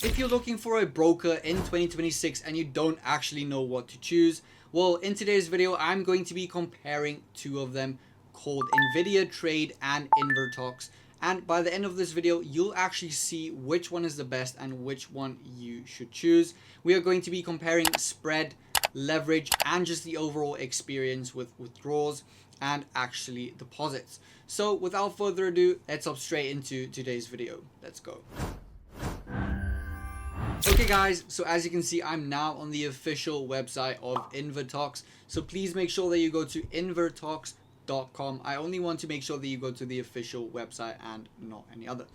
If you're looking for a broker in 2026 and you don't actually know what to choose, well, in today's video, I'm going to be comparing two of them called InvidiaTrade and Invertox. And by the end of this video, you'll actually see which one is the best and which one you should choose. We are going to be comparing spread, leverage, and just the overall experience with withdrawals and actually deposits. So without further ado, let's hop straight into today's video. Let's go. Okay guys, so as you can see, I'm now on the official website of Invertox. So please make sure that you go to Invertox.com. I only want to make sure that you go to the official website and not any other.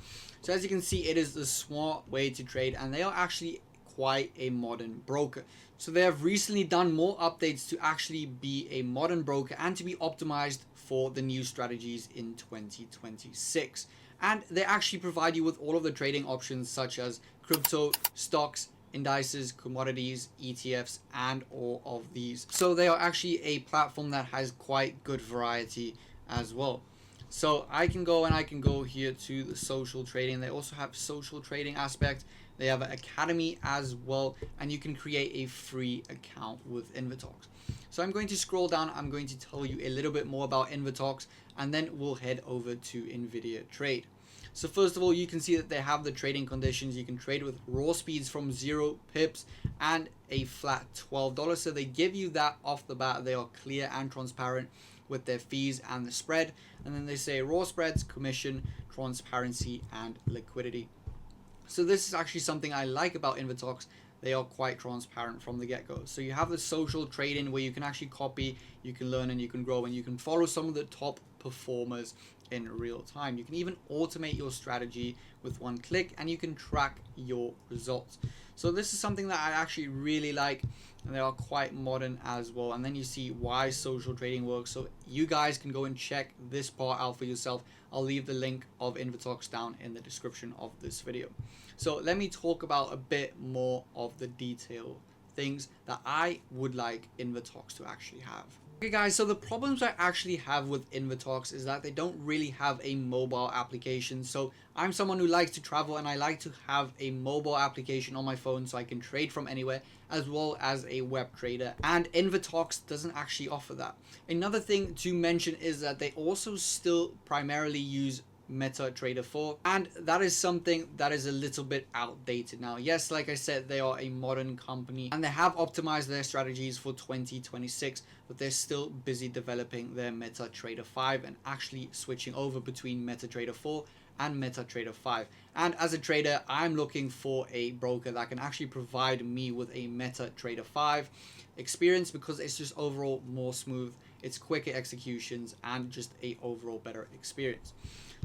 So as you can see, it is the smart way to trade, and they are actually quite a modern broker. So they have recently done more updates to actually be a modern broker and to be optimized for the new strategies in 2026. And they actually provide you with all of the trading options such as crypto, stocks, indices, commodities, ETFs, and all of these. So they are actually a platform that has quite good variety as well. So I can go here to the social trading. They also have social trading aspect. They have an academy as well, and you can create a free account with Invertox. So I'm going to scroll down. I'm going to tell you a little bit more about Invertox, and then we'll head over to InvidiaTrade. So first of all, you can see that they have the trading conditions. You can trade with raw speeds from 0 pips and a flat $12. So they give you that off the bat. They are clear and transparent with their fees and the spread. And then they say raw spreads, commission, transparency, and liquidity. So this is actually something I like about Invertox. They are quite transparent from the get-go. So you have the social trading where you can actually copy, you can learn, and you can grow, and you can follow some of the top performers in real time. You can even automate your strategy with one click, and you can track your results. So this is something that I actually really like, and they are quite modern as well. And then you see why social trading works. So you guys can go and check this part out for yourself. I'll leave the link of Invertox down in the description of this video. So let me talk about a bit more of the detail things that I would like Invertox to actually have. Okay guys, so the problems I actually have with Invertox is that they don't really have a mobile application. So I'm someone who likes to travel, and I like to have a mobile application on my phone so I can trade from anywhere, as well as a web trader, and Invertox doesn't actually offer that. Another thing to mention is that they also still primarily use MetaTrader 4, and that is something that is a little bit outdated now. Yes, like I said, they are a modern company and they have optimized their strategies for 2026, but they're still busy developing their MetaTrader 5 and actually switching over between MetaTrader 4 and MetaTrader 5. And as a trader, I'm looking for a broker that can actually provide me with a MetaTrader 5 experience, because it's just overall more smooth, it's quicker executions, and just a overall better experience.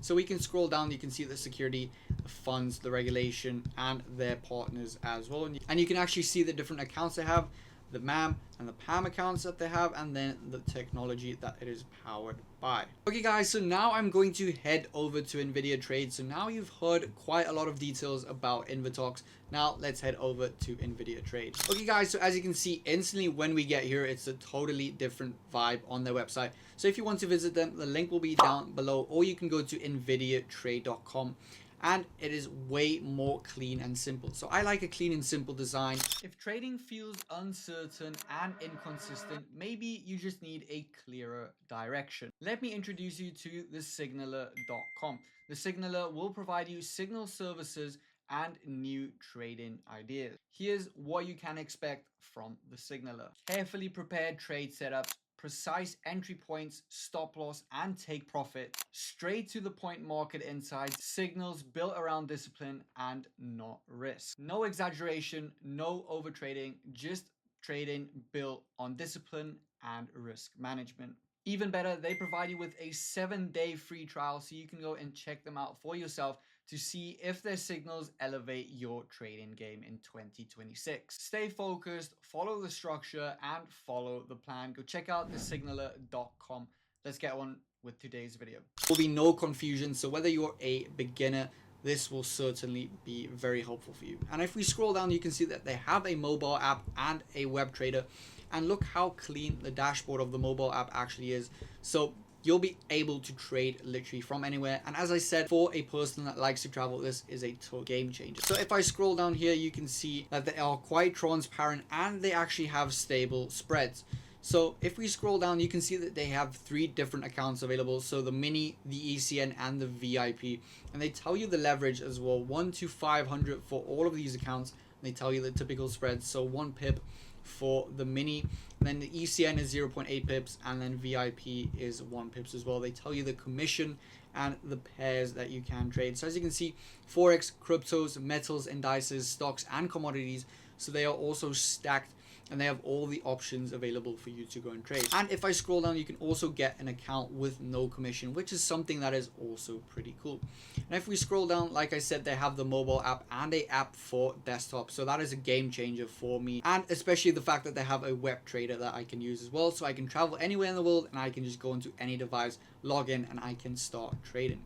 So we can scroll down, you can see the security, the funds, the regulation, and their partners as well. And you can actually see the different accounts they have, the MAM and the PAM accounts that they have, and then the technology that it is powered by. Okay guys, so now I'm going to head over to InvidiaTrade. So now you've heard quite a lot of details about Invertox. Now let's head over to InvidiaTrade. Okay guys, so as you can see, instantly when we get here, it's a totally different vibe on their website. So if you want to visit them, the link will be down below, or you can go to InvidiaTrade.com. And it is way more clean and simple. So I like a clean and simple design. If trading feels uncertain and inconsistent, maybe you just need a clearer direction. Let me introduce you to the signaler.com. The signaler will provide you signal services and new trading ideas. Here's what you can expect from the signaler: carefully prepared trade setups, precise entry points, stop loss, and take profit, straight to the point market insights, signals built around discipline and not risk. No exaggeration, no overtrading, just trading built on discipline and risk management. Even better, they provide you with a 7-day free trial, so you can go and check them out for yourself to see if their signals elevate your trading game in 2026. Stay focused, follow the structure, and follow the plan. Go check out thesignaler.com. Let's get on with today's video. There will be no confusion, so whether you're a beginner, this will certainly be very helpful for you. And if we scroll down, you can see that they have a mobile app and a web trader. And look how clean the dashboard of the mobile app actually is. So you'll be able to trade literally from anywhere. And as I said, for a person that likes to travel, this is a total game changer. So if I scroll down here, you can see that they are quite transparent and they actually have stable spreads. So if we scroll down, you can see that they have 3 different accounts available. So the mini, the ECN, and the VIP. And they tell you the leverage as well, 1 to 500 for all of these accounts. And they tell you the typical spreads. So 1 pip for the mini, and then the ECN is 0.8 pips, and then VIP is 1 pips as well. They tell you the commission and the pairs that you can trade. So as you can see, Forex, cryptos, metals, indices, stocks, and commodities. So they are also stacked, and they have all the options available for you to go and trade. And if I scroll down, you can also get an account with no commission, which is something that is also pretty cool. And if we scroll down, like I said, they have the mobile app and a app for desktop. So that is a game changer for me. And especially the fact that they have a web trader that I can use as well. So I can travel anywhere in the world and I can just go into any device, log in, and I can start trading.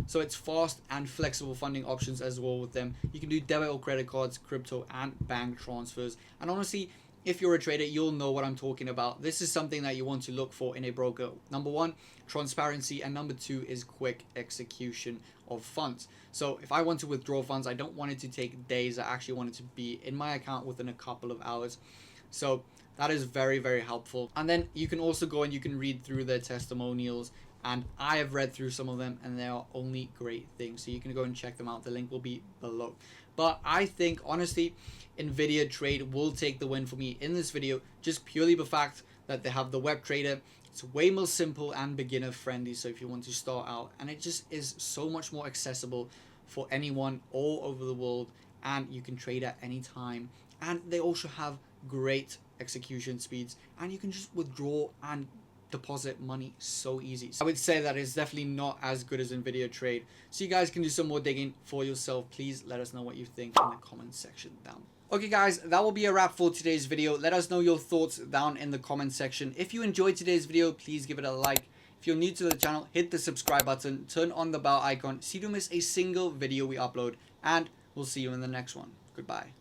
So it's fast and flexible funding options as well with them. You can do debit or credit cards, crypto, and bank transfers. And honestly, if you're a trader, you'll know what I'm talking about. This is something that you want to look for in a broker. Number 1, transparency, and number 2 is quick execution of funds. So if I want to withdraw funds, I don't want it to take days. I actually want it to be in my account within a couple of hours. So that is very, very helpful. And then you can also go and you can read through their testimonials, and I have read through some of them and they are only great things. So you can go and check them out. The link will be below. But I think honestly, InvidiaTrade will take the win for me in this video, just purely the fact that they have the web trader. It's way more simple and beginner friendly. So if you want to start out, and it just is so much more accessible for anyone all over the world, and you can trade at any time. And they also have great execution speeds, and you can just withdraw and deposit money so easy. So I would say that it's definitely not as good as InvidiaTrade. So you guys can do some more digging for yourself. Please let us know what you think in the comment section down. Okay guys, that will be a wrap for today's video. Let us know your thoughts down in the comment section. If you enjoyed today's video, please give it a like. If you're new to the channel, hit the subscribe button, turn on the bell icon so you don't miss a single video we upload, and we'll see you in the next one. Goodbye.